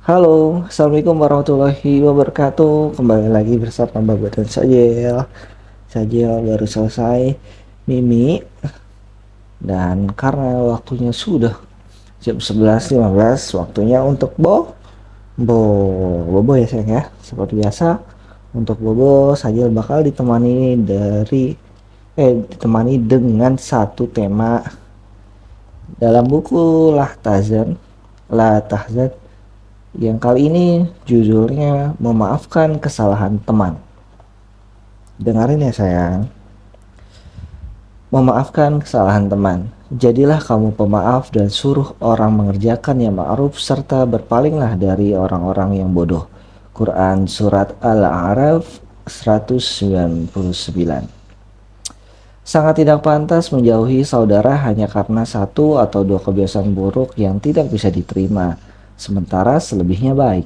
Halo, Assalamualaikum warahmatullahi wabarakatuh. Kembali lagi bersama Bapak dan Sajel. Sajel baru selesai mimi dan karena waktunya sudah jam 11.15, waktunya untuk bobo ya sayang ya. Seperti biasa, untuk bobo Sajel bakal ditemani dengan satu tema dalam buku La Tahzan yang kali ini judulnya Memaafkan Kesalahan Teman. Dengarin ya sayang. Memaafkan kesalahan teman. Jadilah kamu pemaaf dan suruh orang mengerjakan yang ma'ruf serta berpalinglah dari orang-orang yang bodoh. Quran Surat Al-A'raf 199. Sangat tidak pantas menjauhi saudara hanya karena satu atau dua kebiasaan buruk yang tidak bisa diterima, sementara selebihnya baik.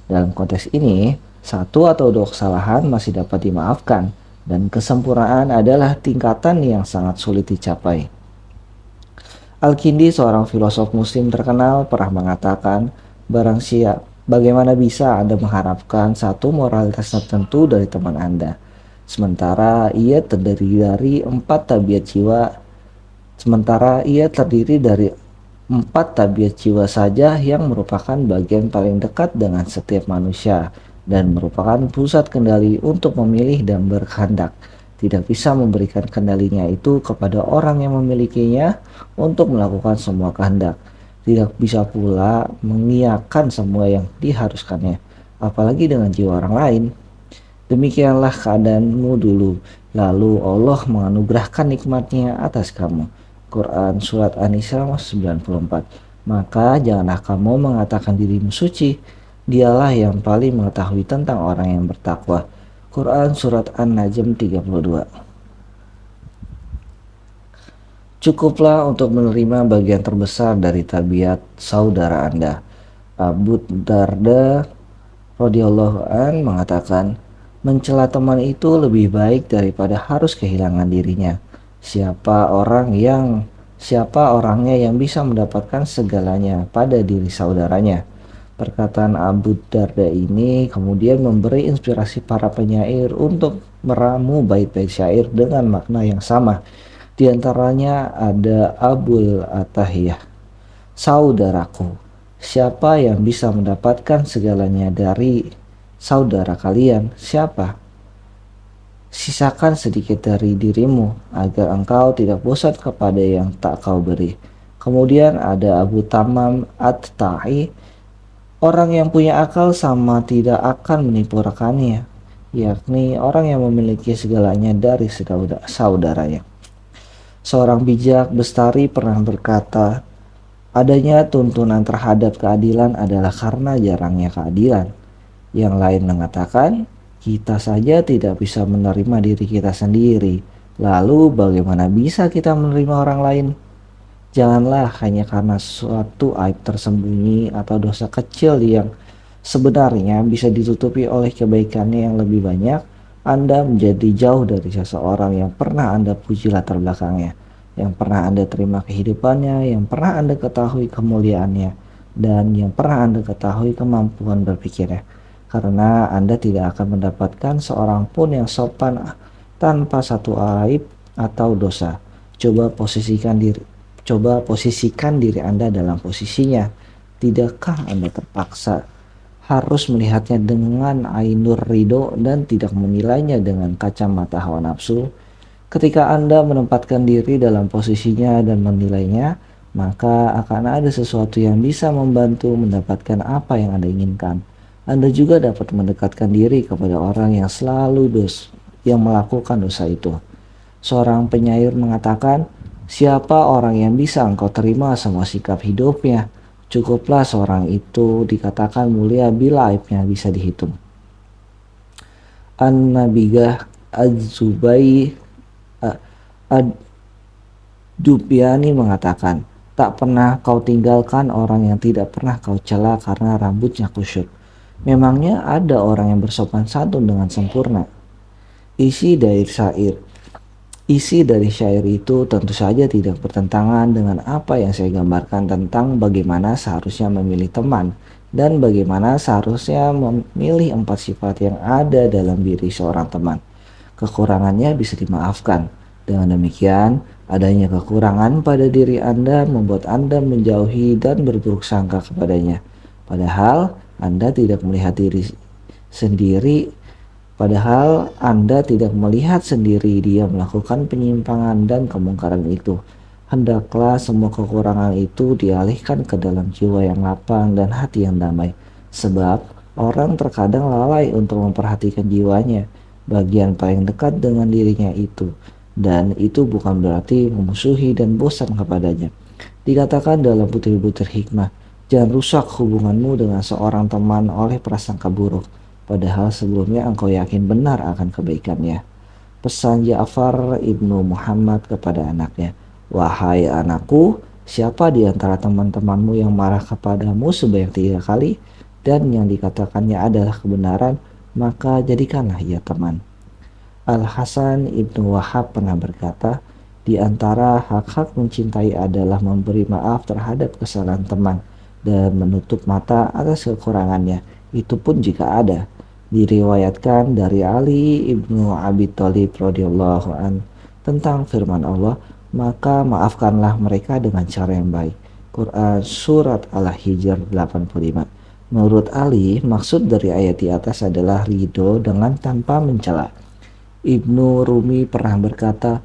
Dalam konteks ini, satu atau dua kesalahan masih dapat dimaafkan, dan kesempurnaan adalah tingkatan yang sangat sulit dicapai. Al-Kindi, seorang filosof muslim terkenal, pernah mengatakan, barang siap, bagaimana bisa Anda mengharapkan satu moralitas tertentu dari teman Anda, sementara ia terdiri dari empat tabiat jiwa saja yang merupakan bagian paling dekat dengan setiap manusia dan merupakan pusat kendali untuk memilih dan berkehendak. Tidak bisa memberikan kendalinya itu kepada orang yang memilikinya untuk melakukan semua kehendak. Tidak bisa pula mengiyakan semua yang diharuskannya, apalagi dengan jiwa orang lain. Demikianlah keadaanmu dulu, lalu Allah menganugerahkan nikmatnya atas kamu. Quran Surat An-Nisa 94. Maka janganlah kamu mengatakan dirimu suci, dialah yang paling mengetahui tentang orang yang bertakwa. Quran Surat An-Najm 32. Cukuplah untuk menerima bagian terbesar dari tabiat saudara Anda. Abu Darda radhiyallahu an mengatakan, mencela teman itu lebih baik daripada harus kehilangan dirinya. Siapa orangnya yang bisa mendapatkan segalanya pada diri saudaranya? Perkataan Abu Darda ini kemudian memberi inspirasi para penyair untuk meramu bait-bait syair dengan makna yang sama. Di antaranya ada Abul Atahiyah, saudaraku, siapa yang bisa mendapatkan segalanya dari saudara kalian? Siapa? Sisakan sedikit dari dirimu agar engkau tidak bosan kepada yang tak kau beri. Kemudian ada Abu Tamam At-Ta'i, orang yang punya akal sama tidak akan menipu rekannya, yakni orang yang memiliki segalanya dari saudaranya. Seorang bijak bestari pernah berkata, adanya tuntunan terhadap keadilan adalah karena jarangnya keadilan. Yang lain mengatakan, kita saja tidak bisa menerima diri kita sendiri. Lalu bagaimana bisa kita menerima orang lain? Janganlah hanya karena suatu aib tersembunyi atau dosa kecil yang sebenarnya bisa ditutupi oleh kebaikannya yang lebih banyak, Anda menjadi jauh dari seseorang yang pernah Anda puji latar belakangnya, yang pernah Anda terima kehidupannya, yang pernah Anda ketahui kemuliaannya, dan yang pernah Anda ketahui kemampuan berpikirnya. Karena Anda tidak akan mendapatkan seorang pun yang sopan tanpa satu aib atau dosa. Coba posisikan diri Anda dalam posisinya. Tidakkah Anda terpaksa harus melihatnya dengan ainur ridho dan tidak menilainya dengan kacamata hawa nafsu? Ketika Anda menempatkan diri dalam posisinya dan menilainya, maka akan ada sesuatu yang bisa membantu mendapatkan apa yang Anda inginkan. Anda juga dapat mendekatkan diri kepada orang yang yang melakukan dosa itu. Seorang penyair mengatakan, siapa orang yang bisa engkau terima semua sikap hidupnya? Cukuplah seorang itu dikatakan mulia bila aibnya bisa dihitung. An-Nabigah Ad-Dubyani mengatakan, tak pernah kau tinggalkan orang yang tidak pernah kau cela karena rambutnya kusyuk. Memangnya ada orang yang bersopan santun dengan sempurna? Isi dari syair itu tentu saja tidak bertentangan dengan apa yang saya gambarkan tentang bagaimana seharusnya memilih teman dan bagaimana seharusnya memilih 4 sifat yang ada dalam diri seorang teman. Kekurangannya bisa dimaafkan. Dengan demikian, adanya kekurangan pada diri Anda membuat Anda menjauhi dan berburuk sangka kepadanya. Padahal Anda tidak melihat diri sendiri Padahal Anda tidak melihat sendiri dia melakukan penyimpangan dan kemungkaran itu. Hendaklah semua kekurangan itu dialihkan ke dalam jiwa yang lapang dan hati yang damai. Sebab orang terkadang lalai untuk memperhatikan jiwanya, bagian paling dekat dengan dirinya itu. Dan itu bukan berarti memusuhi dan bosan kepadanya. Dikatakan dalam butir-butir hikmah, jangan rusak hubunganmu dengan seorang teman oleh prasangka buruk, padahal sebelumnya engkau yakin benar akan kebaikannya. Pesan Ja'far ibnu Muhammad kepada anaknya, wahai anakku, siapa di antara teman-temanmu yang marah kepadamu sebanyak 3 kali, dan yang dikatakannya adalah kebenaran, maka jadikanlah ia teman. Al-Hasan ibnu Wahab pernah berkata, di antara hak-hak mencintai adalah memberi maaf terhadap kesalahan teman dan menutup mata atas kekurangannya, itu pun jika ada. Diriwayatkan dari Ali ibnu Abi Thalib radhiyallahu an tentang firman Allah, maka maafkanlah mereka dengan cara yang baik. Quran Surat Al-Hijr 85. Menurut Ali, maksud dari ayat di atas adalah ridho dengan tanpa mencela. Ibnu Rumi pernah berkata,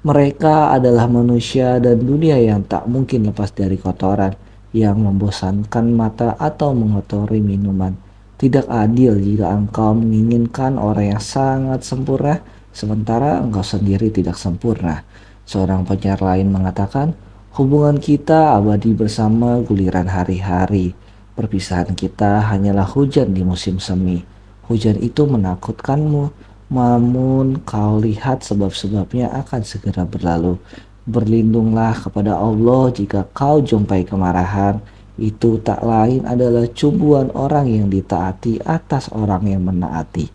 mereka adalah manusia dan dunia yang tak mungkin lepas dari kotoran, yang membosankan mata atau mengotori minuman. Tidak adil jika engkau menginginkan orang yang sangat sempurna, sementara engkau sendiri tidak sempurna. Seorang penyair lain mengatakan, hubungan kita abadi bersama guliran hari-hari. Perpisahan kita hanyalah hujan di musim semi. Hujan itu menakutkanmu, namun kau lihat sebab-sebabnya akan segera berlalu. Berlindunglah kepada Allah jika kau jumpai kemarahan. Itu tak lain adalah cumbuan orang yang ditaati atas orang yang menaati.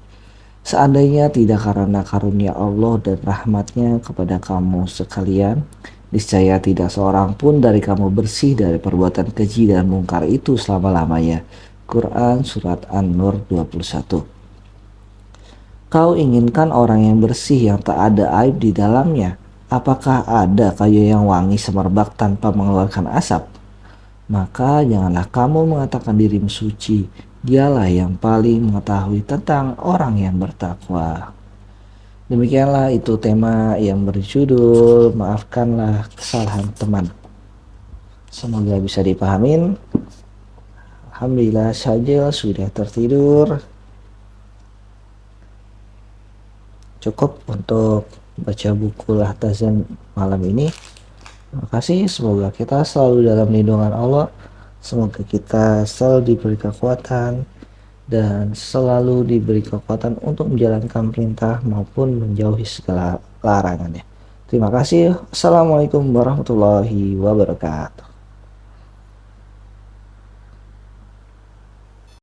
Seandainya tidak karena karunia Allah dan rahmatnya kepada kamu sekalian, niscaya tidak seorang pun dari kamu bersih dari perbuatan keji dan mungkar itu selama-lamanya. Quran Surat An-Nur 21. Kau inginkan orang yang bersih yang tak ada aib di dalamnya. Apakah ada kayu yang wangi semerbak tanpa mengeluarkan asap? Maka janganlah kamu mengatakan dirimu suci. Dialah yang paling mengetahui tentang orang yang bertakwa. Demikianlah itu tema yang berjudul Maafkanlah Kesalahan Teman. Semoga bisa dipahamin. Alhamdulillah saja sudah tertidur. Cukup untuk baca buku Lahtazan malam ini. Terima kasih, semoga kita selalu dalam lindungan Allah. Semoga kita selalu diberi kekuatan dan selalu diberi kekuatan untuk menjalankan perintah maupun menjauhi segala larangannya. Terima kasih. Assalamualaikum warahmatullahi wabarakatuh.